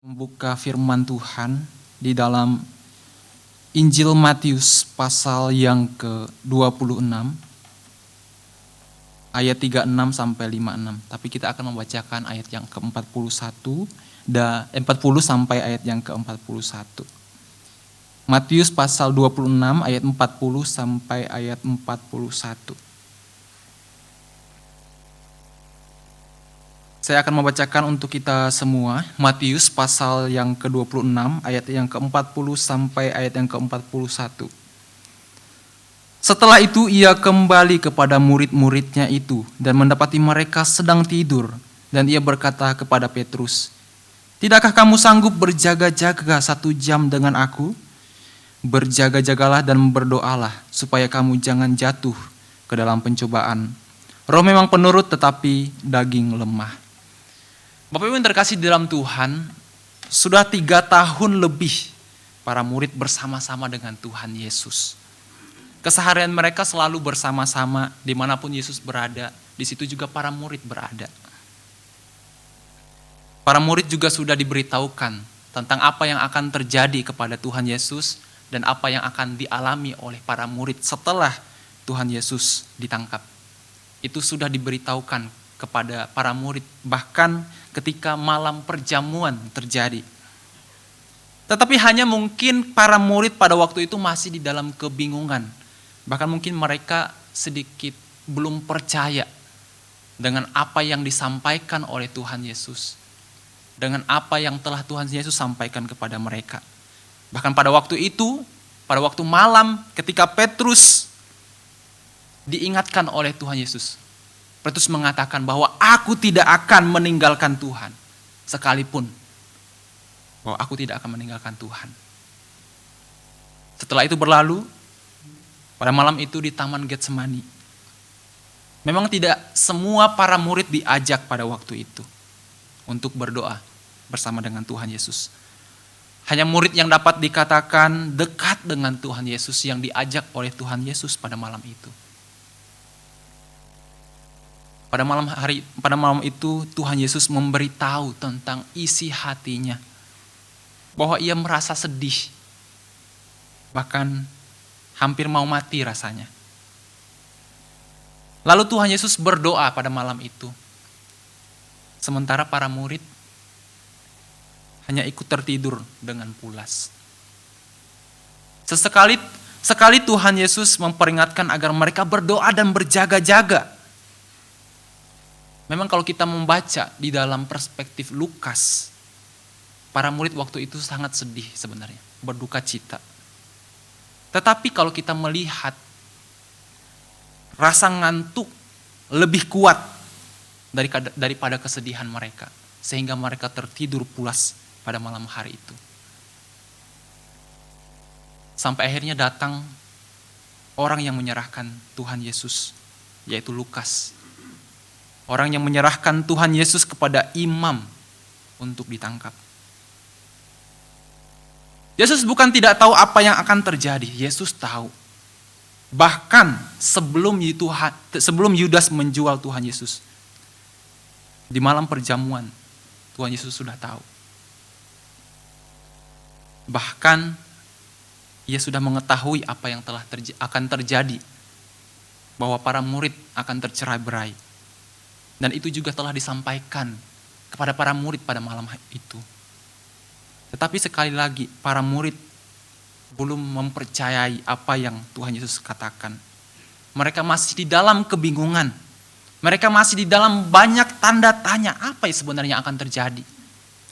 Membuka firman Tuhan di dalam Injil Matius pasal yang ke-26 ayat 36 sampai 56. Tapi kita akan membacakan ayat yang ke-41 dan 40 sampai ayat yang ke-41. Matius pasal 26 ayat 40 sampai ayat 41. Saya akan membacakan untuk kita semua Matius pasal yang ke-26 ayat yang ke-40 sampai ayat yang ke-41. Setelah itu ia kembali kepada murid-muridnya itu dan mendapati mereka sedang tidur, dan ia berkata kepada Petrus, "Tidakkah kamu sanggup berjaga-jaga 1 jam dengan aku? Berjaga-jagalah dan berdoalah supaya kamu jangan jatuh ke dalam pencobaan. Roh memang penurut tetapi daging lemah." Bapak Ibu yang terkasih di dalam Tuhan, sudah 3 tahun lebih para murid bersama-sama dengan Tuhan Yesus. Keseharian mereka selalu bersama-sama, dimanapun Yesus berada, di situ juga para murid berada. Para murid juga sudah diberitahukan tentang apa yang akan terjadi kepada Tuhan Yesus dan apa yang akan dialami oleh para murid setelah Tuhan Yesus ditangkap. Itu sudah diberitahukan kepada para murid, bahkan ketika malam perjamuan terjadi. Tetapi hanya mungkin para murid pada waktu itu masih di dalam kebingungan. Bahkan mungkin mereka sedikit belum percaya dengan apa yang disampaikan oleh Tuhan Yesus. Dengan apa yang telah Tuhan Yesus sampaikan kepada mereka. Bahkan pada waktu itu, pada waktu malam ketika Petrus diingatkan oleh Tuhan Yesus, Petrus mengatakan bahwa aku tidak akan meninggalkan Tuhan sekalipun. Bahwa aku tidak akan meninggalkan Tuhan. Setelah itu berlalu, pada malam itu di Taman Getsemani, memang tidak semua para murid diajak pada waktu itu untuk berdoa bersama dengan Tuhan Yesus. Hanya murid yang dapat dikatakan dekat dengan Tuhan Yesus yang diajak oleh Tuhan Yesus pada malam itu. Pada malam itu Tuhan Yesus memberitahu tentang isi hatinya. Bahwa ia merasa sedih. Bahkan hampir mau mati rasanya. Lalu Tuhan Yesus berdoa pada malam itu. Sementara para murid hanya ikut tertidur dengan pulas. Sekali Tuhan Yesus memperingatkan agar mereka berdoa dan berjaga-jaga. Memang kalau kita membaca di dalam perspektif Lukas, para murid waktu itu sangat sedih sebenarnya, berduka cita. Tetapi kalau kita melihat rasa ngantuk lebih kuat daripada kesedihan mereka, sehingga mereka tertidur pulas pada malam hari itu. Sampai akhirnya datang orang yang menyerahkan Tuhan Yesus, yaitu Lukas. Orang yang menyerahkan Tuhan Yesus kepada imam untuk ditangkap. Yesus bukan tidak tahu apa yang akan terjadi. Yesus tahu. Bahkan sebelum Yudas menjual Tuhan Yesus. Di malam perjamuan, Tuhan Yesus sudah tahu. Bahkan ia sudah mengetahui apa yang akan terjadi. Bahwa para murid akan tercerai-berai. Dan itu juga telah disampaikan kepada para murid pada malam itu. Tetapi sekali lagi, para murid belum mempercayai apa yang Tuhan Yesus katakan. Mereka masih di dalam kebingungan. Mereka masih di dalam banyak tanda tanya apa yang sebenarnya akan terjadi.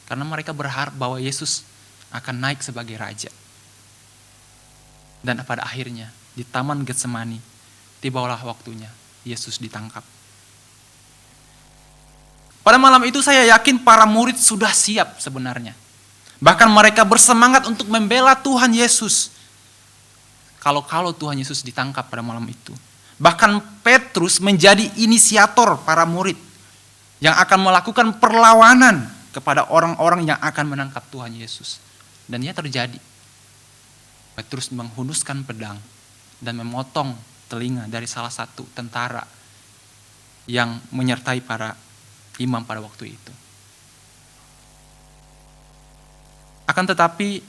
Karena mereka berharap bahwa Yesus akan naik sebagai raja. Dan pada akhirnya, di Taman Getsemani, tibalah waktunya Yesus ditangkap. Pada malam itu saya yakin para murid sudah siap sebenarnya. Bahkan mereka bersemangat untuk membela Tuhan Yesus. Kalau Tuhan Yesus ditangkap pada malam itu. Bahkan Petrus menjadi inisiator para murid. Yang akan melakukan perlawanan kepada orang-orang yang akan menangkap Tuhan Yesus. Dan ini terjadi. Petrus menghunuskan pedang dan memotong telinga dari salah satu tentara yang menyertai para imam pada waktu itu. Akan tetapi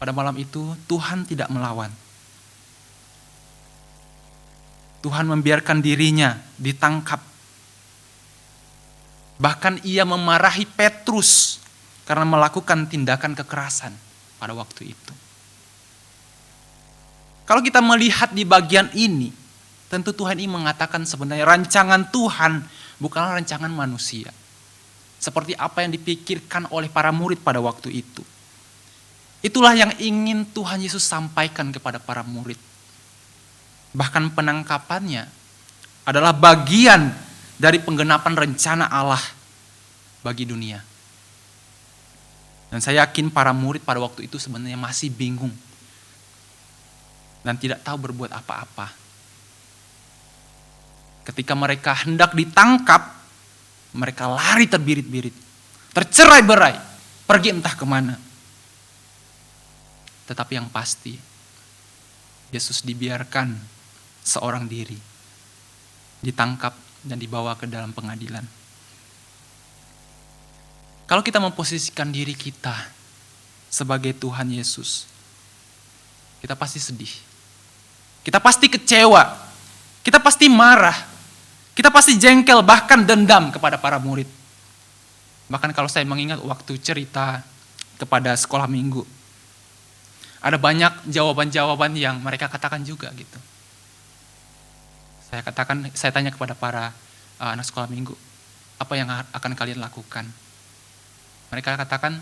pada malam itu Tuhan tidak melawan. Tuhan membiarkan dirinya ditangkap. Bahkan ia memarahi Petrus karena melakukan tindakan kekerasan pada waktu itu. Kalau kita melihat di bagian ini, tentu Tuhan ini mengatakan sebenarnya rancangan Tuhan bukanlah rancangan manusia. Seperti apa yang dipikirkan oleh para murid pada waktu itu. Itulah yang ingin Tuhan Yesus sampaikan kepada para murid. Bahkan penangkapannya adalah bagian dari penggenapan rencana Allah bagi dunia. Dan saya yakin para murid pada waktu itu sebenarnya masih bingung dan tidak tahu berbuat apa-apa. Ketika mereka hendak ditangkap, mereka lari terbirit-birit, tercerai-berai, pergi entah kemana. Tetapi yang pasti, Yesus dibiarkan seorang diri, ditangkap dan dibawa ke dalam pengadilan. Kalau kita memposisikan diri kita sebagai Tuhan Yesus, kita pasti sedih. Kita pasti kecewa. Kita pasti marah. Kita pasti jengkel, bahkan dendam kepada para murid. Bahkan kalau saya mengingat waktu cerita kepada sekolah minggu, ada banyak jawaban-jawaban yang mereka katakan juga gitu. Saya tanya kepada para anak sekolah minggu, apa yang akan kalian lakukan? Mereka katakan,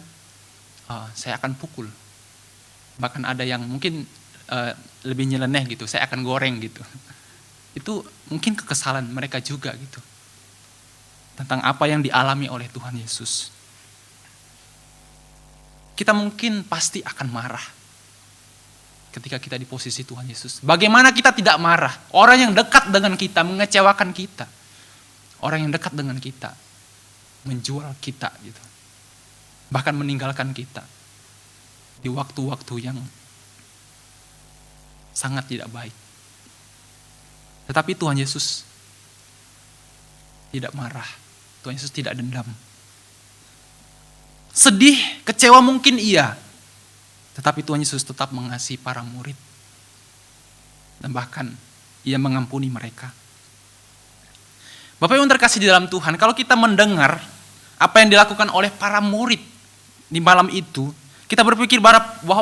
saya akan pukul. Bahkan ada yang mungkin lebih nyeleneh gitu, saya akan goreng gitu. Itu mungkin kekesalan mereka juga gitu. Tentang apa yang dialami oleh Tuhan Yesus. Kita mungkin pasti akan marah ketika kita di posisi Tuhan Yesus. Bagaimana kita tidak marah? Orang yang dekat dengan kita mengecewakan kita. Orang yang dekat dengan kita menjual kita gitu. Bahkan meninggalkan kita di waktu-waktu yang sangat tidak baik. Tetapi Tuhan Yesus tidak marah. Tuhan Yesus tidak dendam. Sedih, kecewa mungkin iya. Tetapi Tuhan Yesus tetap mengasihi para murid. Dan bahkan ia mengampuni mereka. Bapak Ibu yang terkasih di dalam Tuhan, kalau kita mendengar apa yang dilakukan oleh para murid di malam itu, kita berpikir bahwa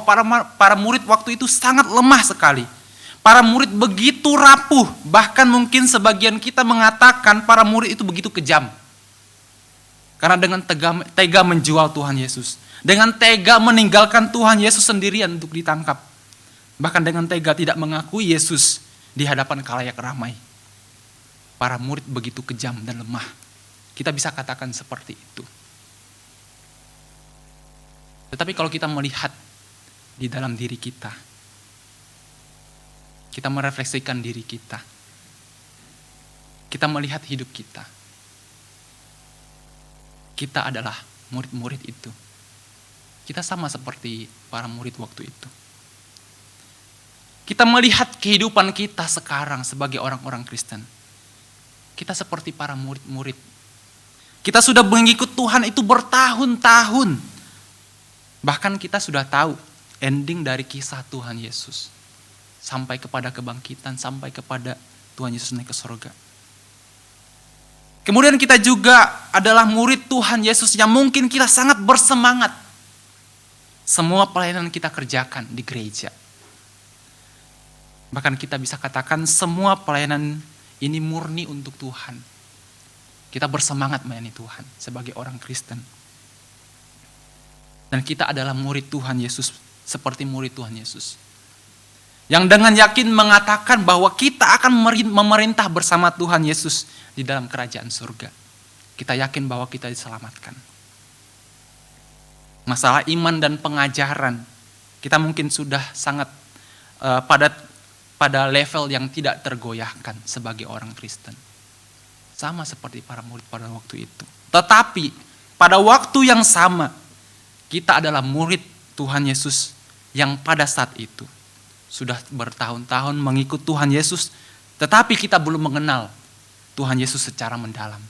para murid waktu itu sangat lemah sekali. Para murid begitu rapuh, bahkan mungkin sebagian kita mengatakan para murid itu begitu kejam. Karena dengan tega menjual Tuhan Yesus. Dengan tega meninggalkan Tuhan Yesus sendirian untuk ditangkap. Bahkan dengan tega tidak mengakui Yesus di hadapan khalayak ramai. Para murid begitu kejam dan lemah. Kita bisa katakan seperti itu. Tetapi kalau kita melihat di dalam diri kita, kita merefleksikan diri kita, kita melihat hidup kita, kita adalah murid-murid itu. Kita sama seperti para murid waktu itu. Kita melihat kehidupan kita sekarang sebagai orang-orang Kristen. Kita seperti para murid-murid. Kita sudah mengikut Tuhan itu bertahun-tahun. Bahkan kita sudah tahu ending dari kisah Tuhan Yesus. Sampai kepada kebangkitan, sampai kepada Tuhan Yesus naik ke surga. Kemudian kita juga adalah murid Tuhan Yesus yang mungkin kita sangat bersemangat. Semua pelayanan kita kerjakan di gereja. Bahkan kita bisa katakan semua pelayanan ini murni untuk Tuhan. Kita bersemangat melayani Tuhan sebagai orang Kristen. Dan kita adalah murid Tuhan Yesus seperti murid Tuhan Yesus. Yang dengan yakin mengatakan bahwa kita akan memerintah bersama Tuhan Yesus di dalam kerajaan surga. Kita yakin bahwa kita diselamatkan. Masalah iman dan pengajaran, kita mungkin sudah sangat pada level yang tidak tergoyahkan sebagai orang Kristen. Sama seperti para murid pada waktu itu. Tetapi pada waktu yang sama, kita adalah murid Tuhan Yesus yang pada saat itu sudah bertahun-tahun mengikut Tuhan Yesus, tetapi kita belum mengenal Tuhan Yesus secara mendalam.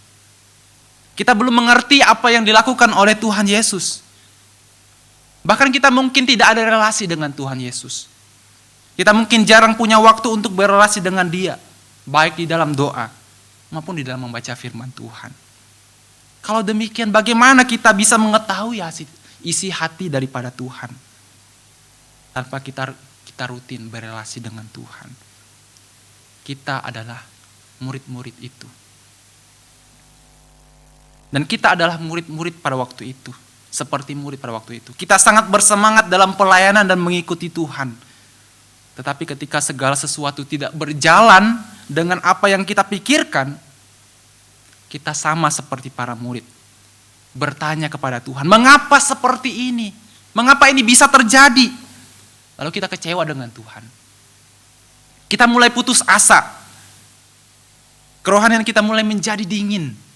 Kita belum mengerti apa yang dilakukan oleh Tuhan Yesus. Bahkan kita mungkin tidak ada relasi dengan Tuhan Yesus. Kita mungkin jarang punya waktu untuk berrelasi dengan Dia, baik di dalam doa maupun di dalam membaca firman Tuhan. Kalau demikian, bagaimana kita bisa mengetahui isi hati daripada Tuhan tanpa kita rutin berrelasi dengan Tuhan? Kita adalah murid-murid itu. Dan kita adalah murid-murid pada waktu itu. Seperti murid pada waktu itu. Kita sangat bersemangat dalam pelayanan dan mengikuti Tuhan. Tetapi ketika segala sesuatu tidak berjalan dengan apa yang kita pikirkan, kita sama seperti para murid. Bertanya kepada Tuhan, mengapa seperti ini? Mengapa ini bisa terjadi? Lalu kita kecewa dengan Tuhan. Kita mulai putus asa. Kerohanian kita mulai menjadi dingin.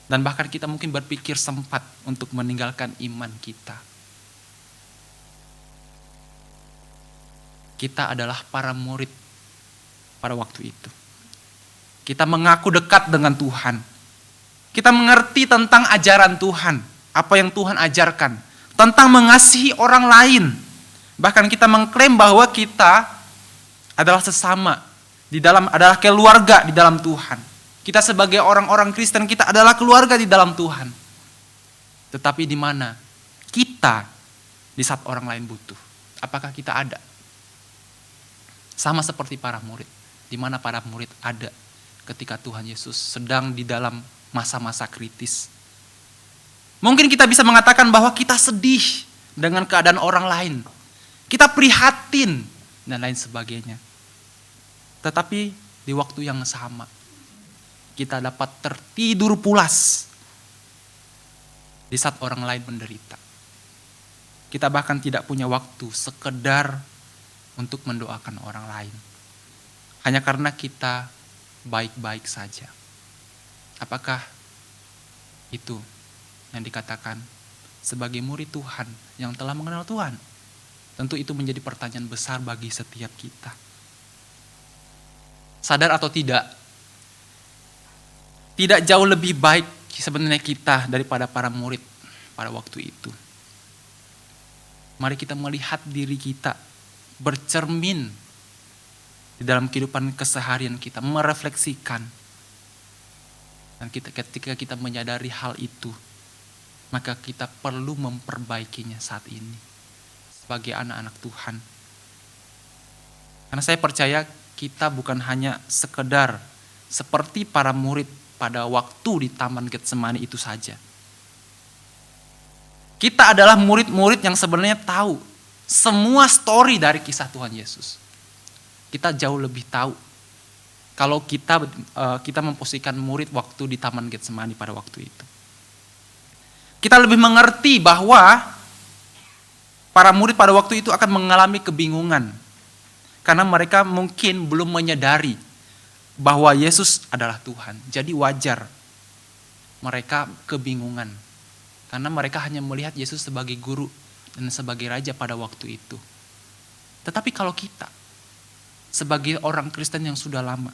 Dan bahkan kita mungkin berpikir sempat untuk meninggalkan iman kita. Kita adalah para murid pada waktu itu. Kita mengaku dekat dengan Tuhan. Kita mengerti tentang ajaran Tuhan. Apa yang Tuhan ajarkan. Tentang mengasihi orang lain. Bahkan kita mengklaim bahwa kita adalah sesama. Adalah keluarga di dalam Tuhan. Kita sebagai orang-orang Kristen, kita adalah keluarga di dalam Tuhan. Tetapi di mana kita di saat orang lain butuh? Apakah kita ada? Sama seperti para murid. Di mana para murid ada ketika Tuhan Yesus sedang di dalam masa-masa kritis. Mungkin kita bisa mengatakan bahwa kita sedih dengan keadaan orang lain. Kita prihatin dan lain sebagainya. Tetapi di waktu yang sama, kita dapat tertidur pulas di saat orang lain menderita. Kita bahkan tidak punya waktu sekedar untuk mendoakan orang lain. Hanya karena kita baik-baik saja. Apakah itu yang dikatakan sebagai murid Tuhan yang telah mengenal Tuhan? Tentu itu menjadi pertanyaan besar bagi setiap kita. Sadar atau tidak, tidak jauh lebih baik sebenarnya kita daripada para murid pada waktu itu. Mari kita melihat diri kita, bercermin di dalam kehidupan keseharian kita, merefleksikan. Dan ketika kita menyadari hal itu, maka kita perlu memperbaikinya saat ini sebagai anak-anak Tuhan. Karena saya percaya kita bukan hanya sekedar seperti para murid pada waktu di Taman Getsemani itu saja. Kita adalah murid-murid yang sebenarnya tahu semua story dari kisah Tuhan Yesus. Kita jauh lebih tahu kalau kita memposisikan murid waktu di Taman Getsemani pada waktu itu. Kita lebih mengerti bahwa para murid pada waktu itu akan mengalami kebingungan. Karena mereka mungkin belum menyadari bahwa Yesus adalah Tuhan. Jadi wajar mereka kebingungan. Karena mereka hanya melihat Yesus sebagai guru dan sebagai raja pada waktu itu. Tetapi kalau kita sebagai orang Kristen yang sudah lama,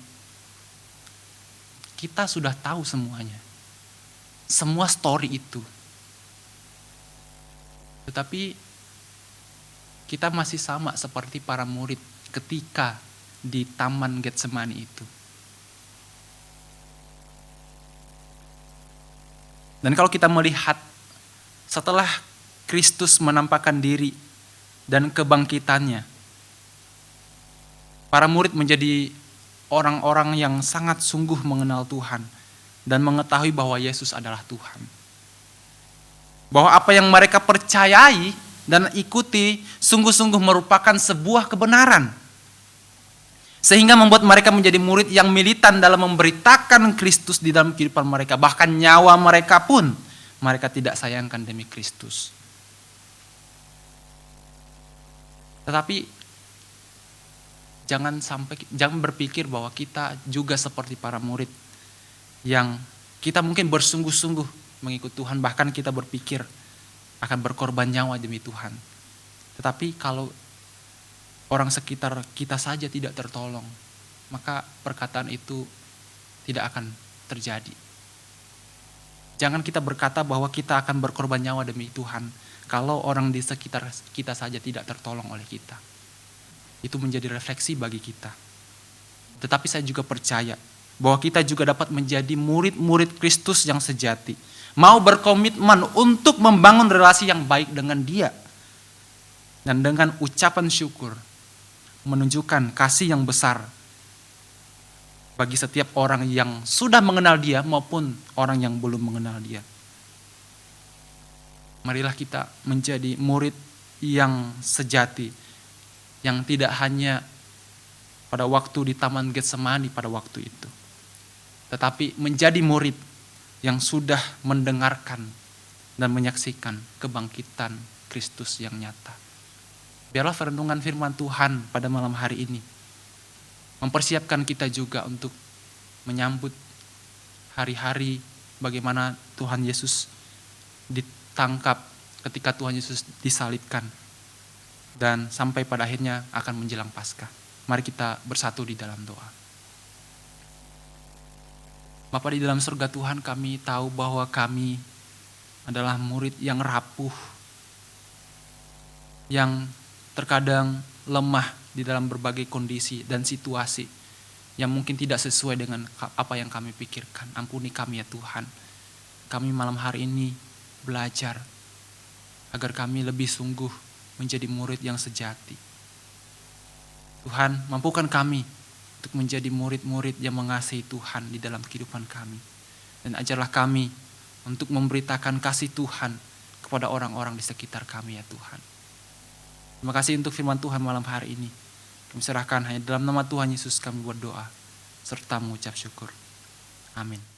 kita sudah tahu semuanya. Semua story itu. Tetapi kita masih sama seperti para murid ketika di Taman Getsemani itu. Dan kalau kita melihat setelah Kristus menampakkan diri dan kebangkitannya, para murid menjadi orang-orang yang sangat sungguh mengenal Tuhan dan mengetahui bahwa Yesus adalah Tuhan. Bahwa apa yang mereka percayai dan ikuti sungguh-sungguh merupakan sebuah kebenaran. Sehingga membuat mereka menjadi murid yang militan dalam memberitakan Kristus di dalam kehidupan mereka. Bahkan nyawa mereka pun mereka tidak sayangkan demi Kristus. Tetapi jangan berpikir bahwa kita juga seperti para murid yang kita mungkin bersungguh-sungguh mengikut Tuhan, bahkan kita berpikir akan berkorban nyawa demi Tuhan. Tetapi kalau orang sekitar kita saja tidak tertolong, maka perkataan itu tidak akan terjadi. Jangan kita berkata bahwa kita akan berkorban nyawa demi Tuhan kalau orang di sekitar kita saja tidak tertolong oleh kita. Itu menjadi refleksi bagi kita. Tetapi saya juga percaya bahwa kita juga dapat menjadi murid-murid Kristus yang sejati. Mau berkomitmen untuk membangun relasi yang baik dengan Dia. Dan dengan ucapan syukur, menunjukkan kasih yang besar bagi setiap orang yang sudah mengenal Dia maupun orang yang belum mengenal Dia. Marilah kita menjadi murid yang sejati, yang tidak hanya pada waktu di Taman Getsemani pada waktu itu, tetapi menjadi murid yang sudah mendengarkan dan menyaksikan kebangkitan Kristus yang nyata. Biarlah renungan firman Tuhan pada malam hari ini mempersiapkan kita juga untuk menyambut hari-hari bagaimana Tuhan Yesus ditangkap ketika Tuhan Yesus disalibkan dan sampai pada akhirnya akan menjelang Paskah. Mari kita bersatu di dalam doa. Bapa di dalam surga Tuhan, kami tahu bahwa kami adalah murid yang rapuh, yang terkadang lemah di dalam berbagai kondisi dan situasi yang mungkin tidak sesuai dengan apa yang kami pikirkan. Ampuni kami ya Tuhan. Kami malam hari ini belajar agar kami lebih sungguh menjadi murid yang sejati. Tuhan, mampukan kami untuk menjadi murid-murid yang mengasihi Tuhan di dalam kehidupan kami. Dan ajarlah kami untuk memberitakan kasih Tuhan kepada orang-orang di sekitar kami ya Tuhan. Terima kasih untuk firman Tuhan malam hari ini. Kami serahkan hanya dalam nama Tuhan Yesus kami berdoa serta mengucap syukur. Amin.